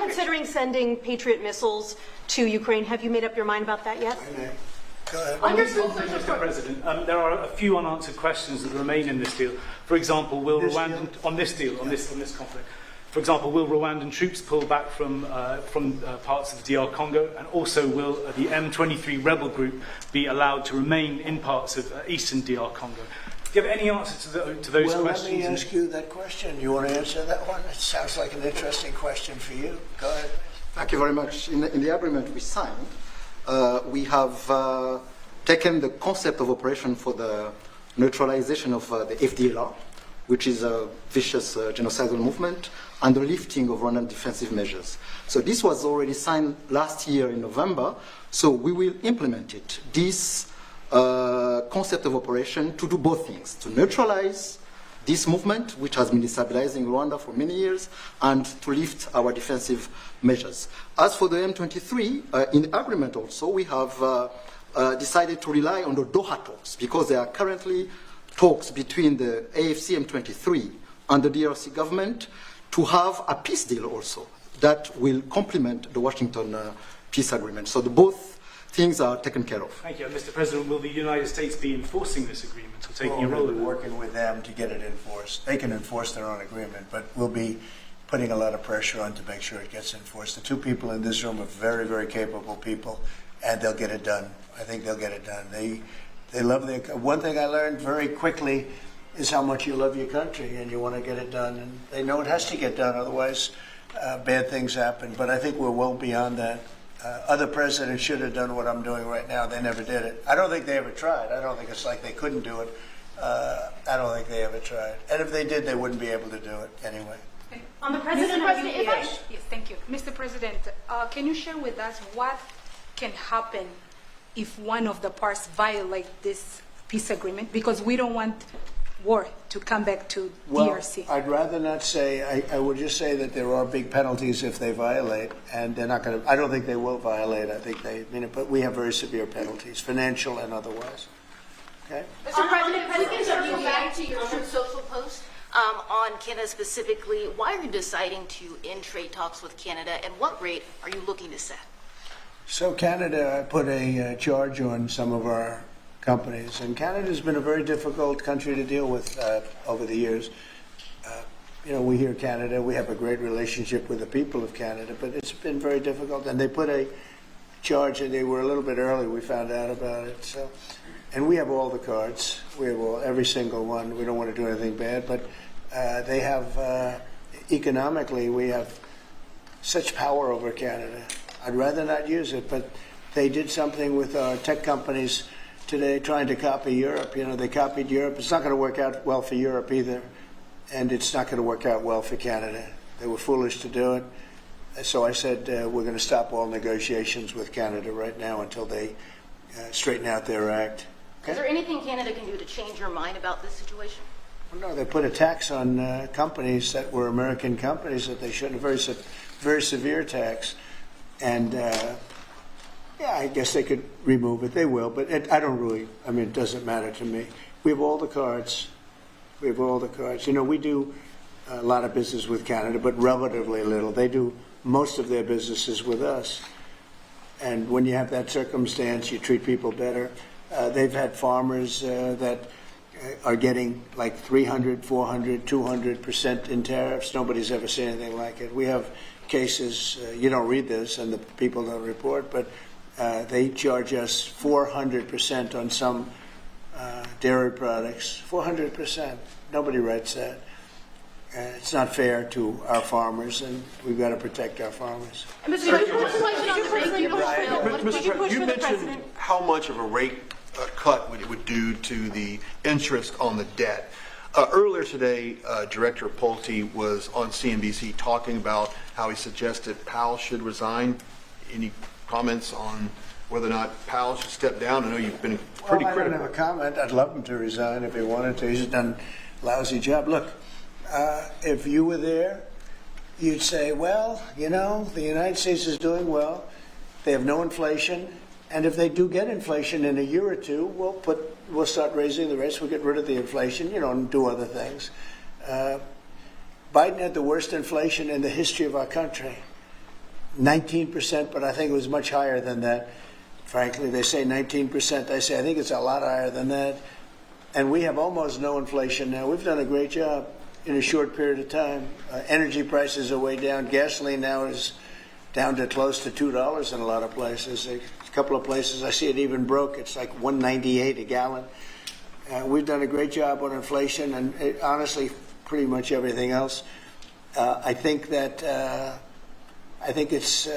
considering sending Patriot missiles to Ukraine? Have you made up your mind about that yet? Go ahead. Mr. President, there are a few unanswered questions that remain in this deal. For example, will Rwandan on this conflict? For example, will Rwandan troops pull back from parts of DR Congo, and also will the M23 rebel group be allowed to remain in parts of eastern DR Congo? Do you have any answer to those questions? Well, let me ask you that question. You want to answer that one? It sounds like an interesting question for you. Go ahead. Thank you very much. In the agreement we signed, we have taken the concept of operation for the neutralization of the FDLR, which is a vicious genocidal movement, and the lifting of Rwandan defensive measures. So this was already signed last year in November, so we will implement it. This concept of operation to do both things, to neutralize this movement, which has been destabilizing Rwanda for many years, and to lift our defensive measures. As for the M23, in the agreement also, we have decided to rely on the Doha talks, because there are currently talks between the AFC M23 and the DRC government to have a peace deal also that will complement the Washington peace agreement. So both things are taken care of. Thank you. Mr. President, will the United States be enforcing this agreement or taking a role We'll in be it? working with them to get it enforced. They can enforce their own agreement, but we'll be putting a lot of pressure on to make sure it gets enforced. The two people in this room are very, very capable people, and they'll get it done. I think they'll get it done. They love their. One thing I learned very quickly is how much you love your country and you want to get it done. And they know it has to get done, otherwise bad things happen. But I think we're well beyond that. Other presidents should have done what I'm doing right now. They never did it. I don't think they ever tried. I don't think it's like they couldn't do it. I don't think they ever tried. And if they did, they wouldn't be able to do it anyway. On the president, Mr. President, yes. yes, thank you. Mr. President, can you share with us what can happen if one of the parts violate this peace agreement? Because we don't want war to come back to DRC. I'd rather not say. I would just say that there are big penalties if they violate, and they're not going to. I don't think they will violate. I think they mean it, but we have very severe penalties, financial and otherwise. Okay. Mr. President, if we can circle back to your Truth Social post on Canada specifically, why are you deciding to end trade talks with Canada, and what rate are you looking to set? So Canada put a charge on some of our companies, and Canada's been a very difficult country to deal with over the years. We hear Canada, we have a great relationship with the people of Canada, but it's been very difficult, and they put a charge, and they were a little bit early, we found out about it. So, and we have all the cards, we have every single one. We don't want to do anything bad, but they have, economically, we have such power over Canada. I'd rather not use it, but they did something with our tech companies today trying to copy Europe. They copied Europe. It's not going to work out well for Europe either, and it's not going to work out well for Canada. They were foolish to do it. So I said we're going to stop all negotiations with Canada right now until they straighten out their act. Okay? Is there anything Canada can do to change your mind about this situation? Well, no, they put a tax on companies that were American companies that they shouldn't. Very severe tax. And I guess they could remove it. They will, but I don't really. I mean, it doesn't matter to me. We have all the cards. We have all the cards. We do a lot of business with Canada, but relatively little. They do most of their businesses with us. And when you have that circumstance, you treat people better. They've had farmers that are getting like 300, 400, 200% in tariffs. Nobody's ever seen anything like it. We have cases, you don't read this and the people don't report, but they charge us 400% on some dairy products. 400%. Nobody writes that. It's not fair to our farmers, and we've got to protect our farmers. Mr. President, you mentioned how much of a rate cut it would do to the interest on the debt. Earlier today, Director Pulte was on CNBC talking about how he suggested Powell should resign. Any comments on whether or not Powell should step down? I know you've been pretty critical. I don't have a comment. I'd love him to resign if he wanted to. He's done a lousy job. Look, if you were there, you'd say, well, the United States is doing well. They have no inflation. And if they do get inflation in a year or two, we'll start raising the rates. We'll get rid of the inflation, and do other things. Biden had the worst inflation in the history of our country. 19%, but I think it was much higher than that. Frankly, they say 19%. I think it's a lot higher than that. And we have almost no inflation now. We've done a great job in a short period of time. Energy prices are way down. Gasoline now is down to close to $2 in a lot of places. A couple of places I see it even broke. It's like $1.98 a gallon. We've done a great job on inflation and honestly pretty much everything else. I think it's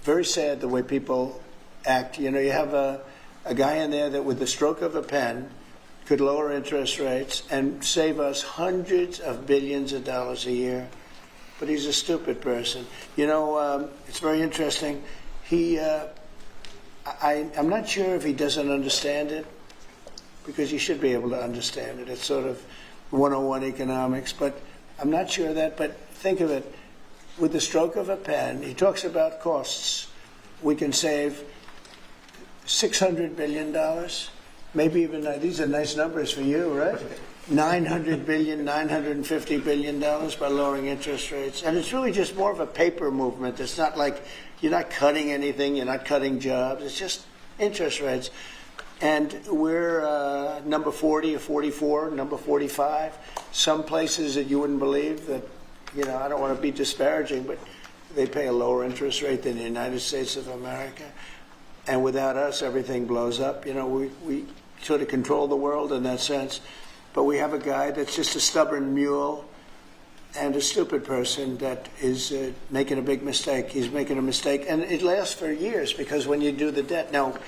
very sad the way people act. You have a guy in there that with the stroke of a pen could lower interest rates and save us hundreds of billions of dollars a year. But he's a stupid person. It's very interesting. I'm not sure if he doesn't understand it, because he should be able to understand it. It's sort of 101 economics, but I'm not sure of that. But think of it, with the stroke of a pen, he talks about costs. We can save $600 billion, maybe even, these are nice numbers for you, right? $900 billion, $950 billion by lowering interest rates. And it's really just more of a paper movement. It's not like you're not cutting anything, you're not cutting jobs. It's just interest rates. And we're number 40 or 44, number 45. Some places that you wouldn't believe that, I don't want to be disparaging, but they pay a lower interest rate than the United States of America. and without us, everything blows up. You know, we sort of control the world in that sense, but we have a guy that's just a stubborn mule and a stupid person that is making a big mistake. He's making a mistake, and it lasts for years because when you do the debt. Now,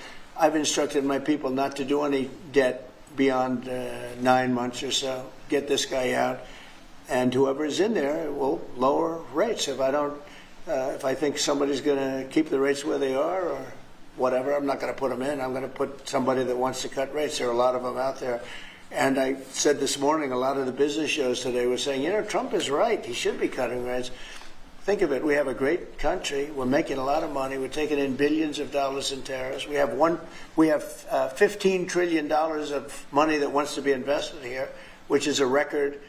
I've instructed my people not to do any debt beyond 9 months or so. Get this guy out, and whoever is in there will lower rates. If I don't, if I think somebody's going to keep the rates where they are or whatever, I'm not going to put them in. I'm going to put somebody that wants to cut rates. There are a lot of them out there. And I said this morning, a lot of the business shows today were saying, you know, Trump is right. He should be cutting rates. Think of it. We have a great country. We're making a lot of money. We're taking in billions of dollars in tariffs. We have $15 trillion of money that wants to be invested here, which is a record.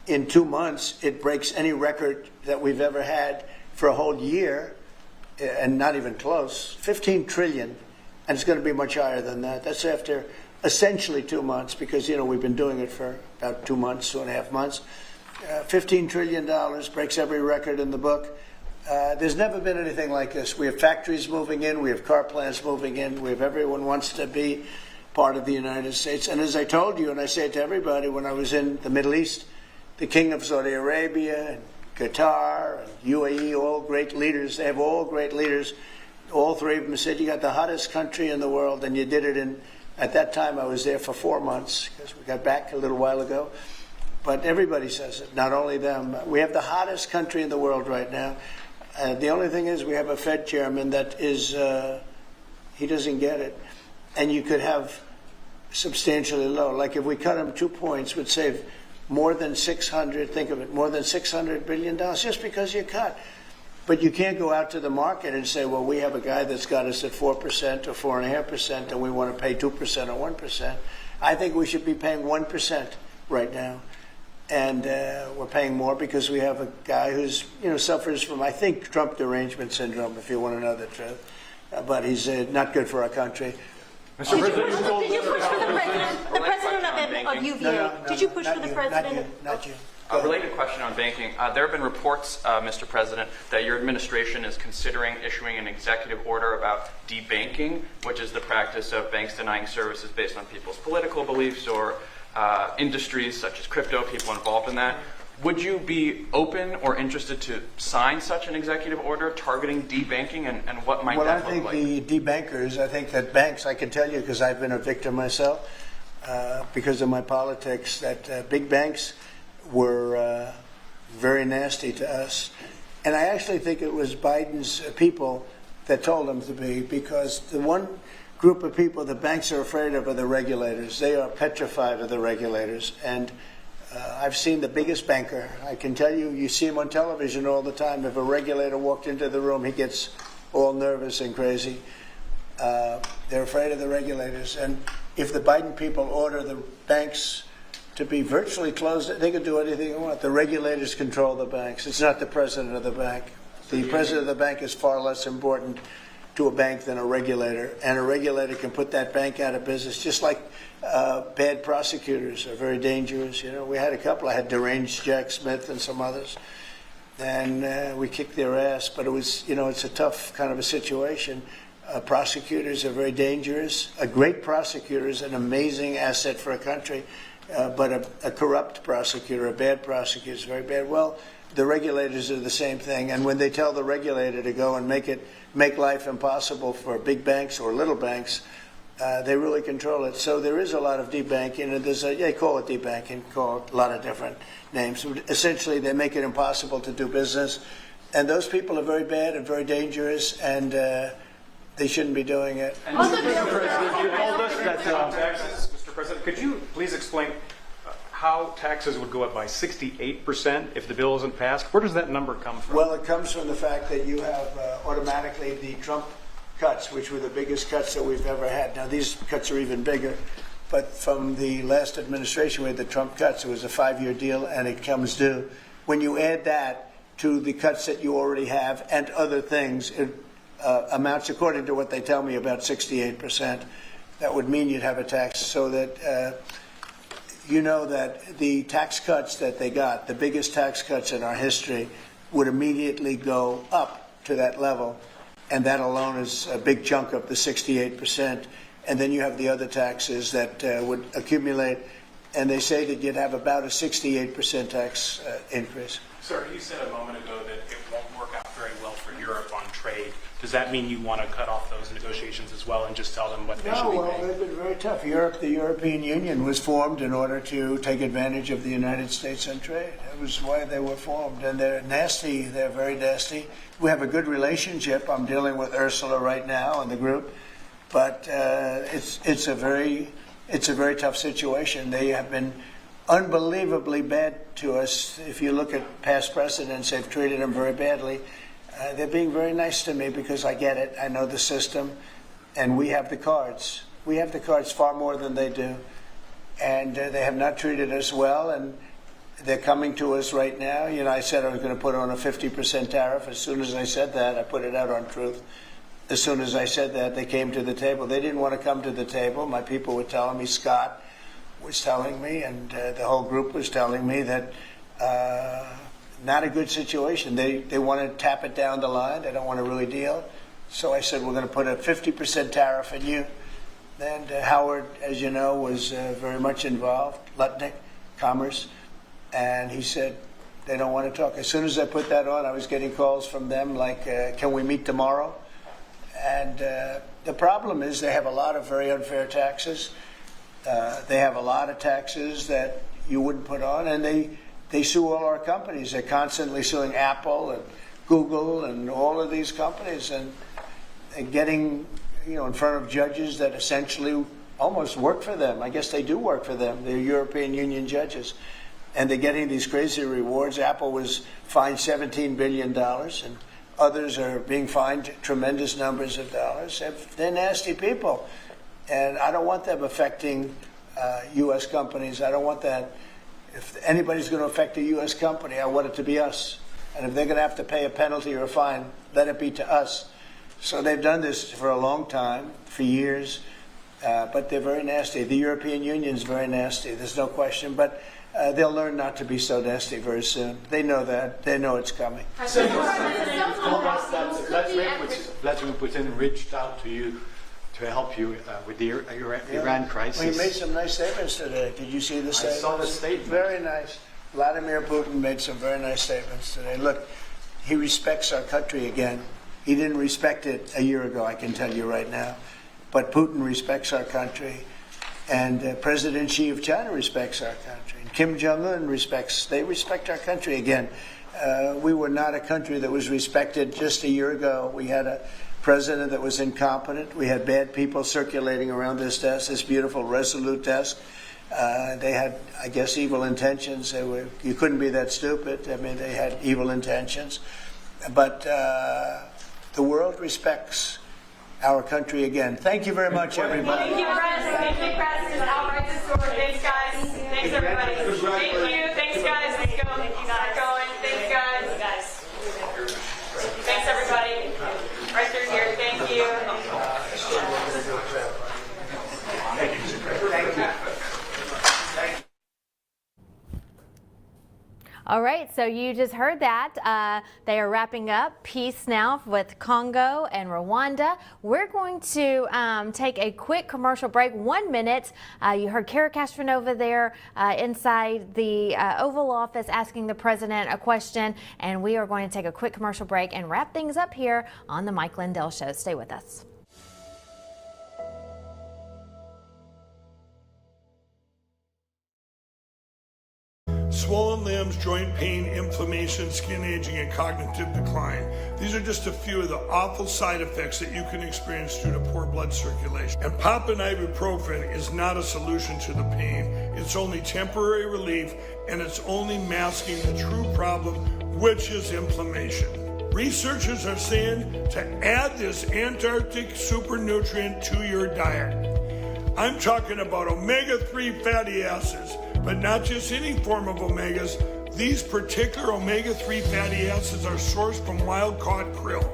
In 2 months, it breaks any record that we've ever had for a whole year, and not even close. 15 trillion, and it's going to be much higher than that. That's after essentially 2 months, because, you know, we've been doing it for about 2 months, 2.5 months. $15 trillion breaks every record in the book. There's never been anything like this. We have factories moving in. We have car plants moving in. We have everyone wants to be part of the United States. And as I told you, and I say it to everybody, when I was in the Middle East, the King of Saudi Arabia and Qatar and UAE, all great leaders. They have all great leaders. All three of them said, you got the hottest country in the world, and you did it in. At that time, I was there for 4 months because we got back a little while ago. But everybody says it, not only them. We have the hottest country in the world right now. The only thing is we have a Fed chairman that is, he doesn't get it. And you could have substantially low. Like if we cut him 2 points, would save more than 600, think of it, more than $600 billion just because you cut. But you can't go out to the market and say, well, we have a guy that's got us at 4% or 4.5%, and we want to pay 2% or 1%. I think we should be paying 1% right now. And we're paying more because we have a guy who's, you know, suffers from, I think, Trump derangement syndrome, if you want to know the truth. But he's not good for our country. Mr. President, did you push for the president of UVA? Did you push for the president? Not you. A related question on banking. There have been reports, Mr. President, that your administration is considering issuing an executive order about debanking, which is the practice of banks denying services based on people's political beliefs or industries such as crypto, people involved in that. Would you be open or interested to sign such an executive order targeting debanking, and what might that look like? Well, I think the debankers, I think that banks, I can tell you because I've been a victim myself, because of my politics, that big banks were very nasty to us. And I actually think it was Biden's people that told them to be, because the one group of people the banks are afraid of are the regulators. They are petrified of the regulators. And I've seen the biggest banker. I can tell you, you see him on television all the time. If a regulator walked into the room, he gets all nervous and crazy. They're afraid of the regulators. And if the Biden people order the banks to be virtually closed, they can do anything they want. The regulators control the banks. It's not the president of the bank. The president of the bank is far less important to a bank than a regulator, and a regulator can put that bank out of business, just like bad prosecutors are very dangerous. You know, we had a couple. I had deranged Jack Smith and some others, and we kicked their ass. But it was, you know, it's a tough kind of a situation. Prosecutors are very dangerous. A great prosecutor is an amazing asset for a country, but a corrupt prosecutor, a bad prosecutor is very bad. Well, the regulators are the same thing, and when they tell the regulator to go and make life impossible for big banks or little banks, they really control it. So there is a lot of debanking, and they call it debanking, call it a lot of different names. Essentially, they make it impossible to do business, and those people are very bad and very dangerous, and they shouldn't be doing it. And Mr. President, you told us that taxes, Mr. President, could you please explain how taxes would go up by 68% if the bill isn't passed? Where does that number come from? Well, it comes from the fact that you have automatically the Trump cuts, which were the biggest cuts that we've ever had. Now, these cuts are even bigger, but from the last administration, we had the Trump cuts. It was a 5-year deal, and it comes due. When you add that to the cuts that you already have and other things, it amounts, according to what they tell me, about 68%. That would mean you'd have a tax, so that you know that the tax cuts that they got, the biggest tax cuts in our history, would immediately go up to that level. and that alone is a big chunk of the 68%. And then you have the other taxes that would accumulate, and they say that you'd have about a 68% tax increase. Sir, you said a moment ago that it won't work out very well for Europe on trade. Does that mean you want to cut off those negotiations as well and just tell them what they should be paying? They've been very tough. The European Union was formed in order to take advantage of the United States on trade. That was why they were formed, and they're nasty. They're very nasty. We have a good relationship. I'm dealing with Ursula right now and the group, but it's a very tough situation. They have been unbelievably bad to us. If you look at past precedents, they've treated them very badly. They're being very nice to me because I get it. I know the system, and we have the cards. We have the cards far more than they do, and they have not treated us well, and they're coming to us right now. You know, I said I was going to put on a 50% tariff. As soon as I said that, I put it out on Truth. As soon as I said that, they came to the table. They didn't want to come to the table. My people were telling me, Scott was telling me, and the whole group was telling me that not a good situation. They want to tap it down the line. They don't want to really deal. So I said, we're going to put a 50% tariff on you. And Howard, as you know, was very much involved, Lutnick, Commerce, and he said they don't want to talk. As soon as I put that on, I was getting calls from them like, can we meet tomorrow? And the problem is they have a lot of very unfair taxes. They have a lot of taxes that you wouldn't put on, and they sue all our companies. They're constantly suing Apple and Google and all of these companies, and getting in front of judges that essentially almost work for them. I guess they do work for them. They're European Union judges, and they're getting these crazy rewards. Apple was fined $17 billion, and others are being fined tremendous numbers of dollars. They're nasty people, and I don't want them affecting U.S. companies. I don't want that. If anybody's going to affect a U.S. company, I want it to be us. And if they're going to have to pay a penalty or a fine, let it be to us. So they've done this for a long time, for years, but they're very nasty. The European Union is very nasty, there's no question, but they'll learn not to be so nasty very soon. They know that. They know it's coming. Vladimir Putin reached out to you to help you with the Iran crisis. Well, he made some nice statements today. Did you see the statement? I saw the statement. Very nice. Vladimir Putin made some very nice statements today. Look, he respects our country again. He didn't respect it a year ago, I can tell you right now. But Putin respects our country. And President Xi of China respects our country. And Kim Jong-un they respect our country again. We were not a country that was respected just a year ago. We had a president that was incompetent. We had bad people circulating around this desk, this beautiful Resolute desk. They had, I guess, evil intentions. You couldn't be that stupid. I mean, they had evil intentions. But the world respects our country again. Thank you very much, everybody. Thank you, Press. Thank you, Press. I'll write this story. Thanks, guys. Thanks, everybody. Thank you. Thanks, guys. Let's go. Thank you, guys. Going. Thanks, guys. Thanks, everybody. Right through here. Thank you. All right, so you just heard that. They are wrapping up peace now with Congo and Rwanda. We're going to take a quick commercial break, 1 minute. You heard Kara Castronova there inside the Oval Office asking the president a question, and we are going to take a quick commercial break and wrap things up here on the Mike Lindell Show. Stay with us. Swollen limbs, joint pain, inflammation, skin aging, and cognitive decline. These are just a few of the awful side effects that you can experience due to poor blood circulation. And popping ibuprofen is not a solution to the pain. It's only temporary relief, and it's only masking the true problem, which is inflammation. Researchers are saying to add this Antarctic super nutrient to your diet. I'm talking about omega-3 fatty acids, but not just any form of omegas. These particular omega-3 fatty acids are sourced from wild-caught krill.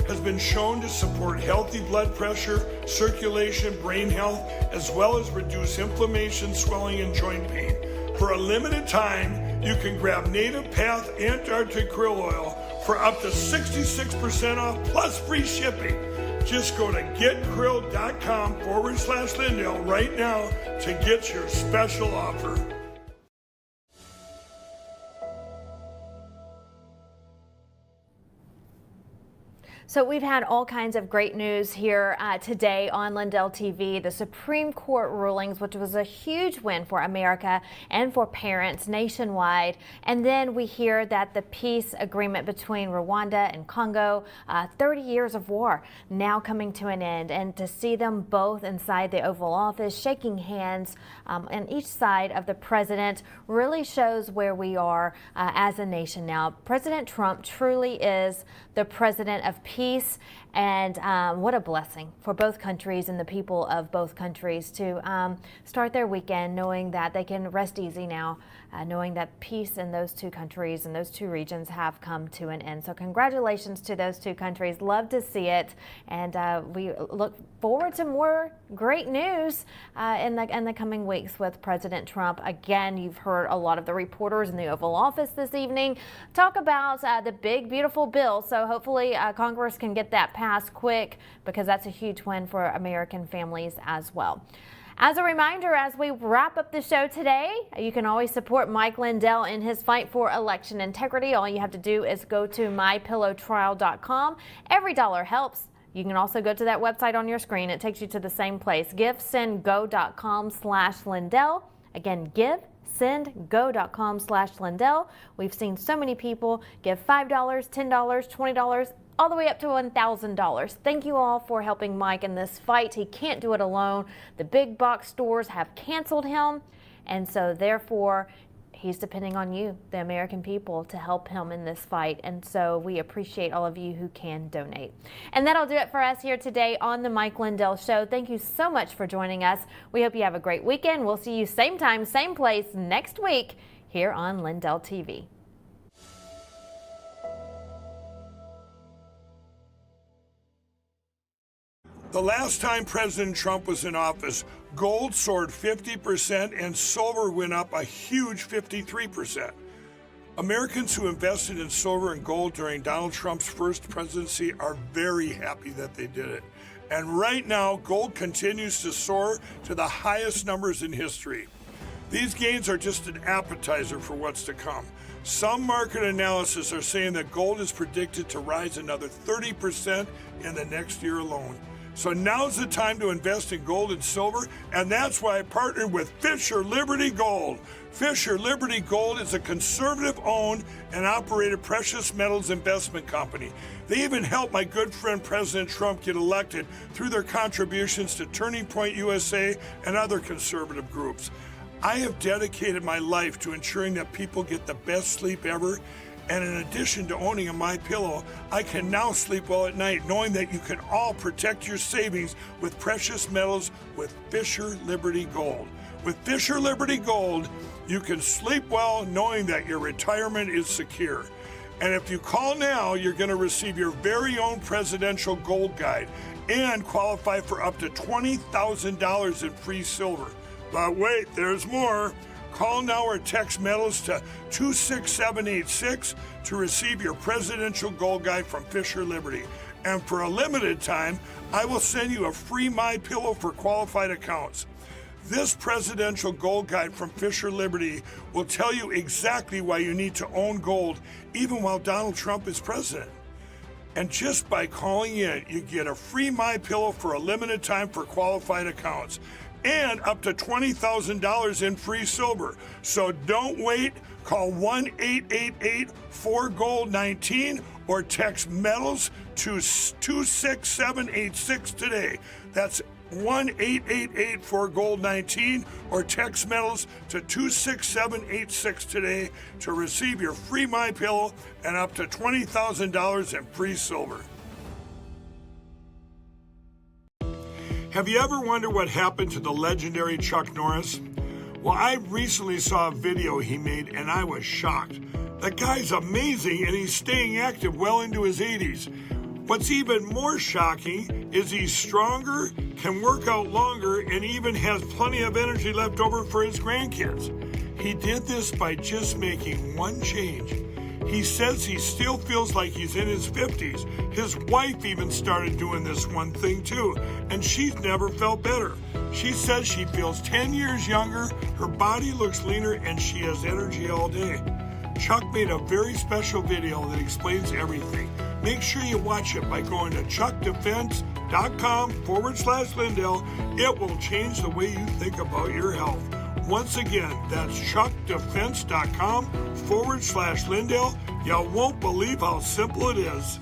Has been shown to support healthy blood pressure, circulation, brain health, as well as reduce inflammation, swelling, and joint pain. For a limited time, you can grab Native Path Antarctic Krill Oil for up to 66% off plus free shipping. Just go to getgrilled.com/Lindell right now to get your special offer. So we've had all kinds of great news here today on Lindelltv. The Supreme Court rulings, which was a huge win for America and for parents nationwide. And then we hear that the peace agreement between Rwanda and Congo, 30 years of war, now coming to an end. And to see them both inside the Oval Office, shaking hands on each side of the president, really shows where we are as a nation now. President Trump truly is the president of peace, and what a blessing for both countries and the people of both countries to start their weekend knowing that they can rest easy now, knowing that peace in those two countries and those two regions have come to an end. So congratulations to those two countries. Love to see it, and we look forward to more great news in the coming weeks with President Trump. Again, you've heard a lot of the reporters in the Oval Office this evening talk about the big, beautiful bill. So hopefully Congress can get that passed quick, because that's a huge win for American families as well. As a reminder, as we wrap up the show today, you can always support Mike Lindell in his fight for election integrity. All you have to do is go to mypillowtrial.com. Every dollar helps. You can also go to that website on your screen. It takes you to the same place, givesendgo.com/Lindell. Again, givesendgo.com/Lindell. We've seen so many people give $5, $10, $20, all the way up to $1,000. Thank you all for helping Mike in this fight. He can't do it alone. The big box stores have canceled him, and so therefore he's depending on you, the American people, to help him in this fight. And so we appreciate all of you who can donate. And that'll do it for us here today on the Mike Lindell Show. Thank you so much for joining us. We hope you have a great weekend. We'll see you same time, same place next week here on Lindelltv. The last time President Trump was in office, gold soared 50% and silver went up a huge 53%. Americans who invested in silver and gold during Donald Trump's first presidency are very happy that they did it. And right now, gold continues to soar to the highest numbers in history. These gains are just an appetizer for what's to come. Some market analysis are saying that gold is predicted to rise another 30% in the next year alone. So now's the time to invest in gold and silver, and that's why I partnered with Fisher Liberty Gold. Fisher Liberty Gold is a conservative-owned and operated precious metals investment company. They even helped my good friend President Trump get elected through their contributions to Turning Point USA and other conservative groups. I have dedicated my life to ensuring that people get the best sleep ever. And in addition to owning a MyPillow, I can now sleep well at night knowing that you can all protect your savings with precious metals with Fisher Liberty Gold. With Fisher Liberty Gold, you can sleep well knowing that your retirement is secure. And if you call now, you're going to receive your very own presidential gold guide and qualify for up to $20,000 in free silver. But wait, there's more. Call now or text metals to 26786 to receive your presidential gold guide from Fisher Liberty. And for a limited time, I will send you a free MyPillow for qualified accounts. This presidential gold guide from Fisher Liberty will tell you exactly why you need to own gold even while Donald Trump is president. And just by calling in, you get a free MyPillow for a limited time for qualified accounts, and up to $20,000 in free silver. So don't wait. Call 1-888-4GOLD-19 or text metals to 26786 today. That's 1-888-4GOLD-19 or text metals to 26786 today to receive your free MyPillow and up to $20,000 in free silver. Have you ever wondered what happened to the legendary Chuck Norris? Well, I recently saw a video he made and I was shocked. That guy's amazing and he's staying active well into his 80s. What's even more shocking is he's stronger, can work out longer, and even has plenty of energy left over for his grandkids. He did this by just making one change. He says he still feels like he's in his 50s. His wife even started doing this one thing too, and she's never felt better. She says she feels 10 years younger, her body looks leaner, and she has energy all day. Chuck made a very special video that explains everything. Make sure you watch it by going to chuckdefense.com/Lindell. It will change the way you think about your health. Once again, that's chuckdefense.com/Lindell. You won't believe how simple it is.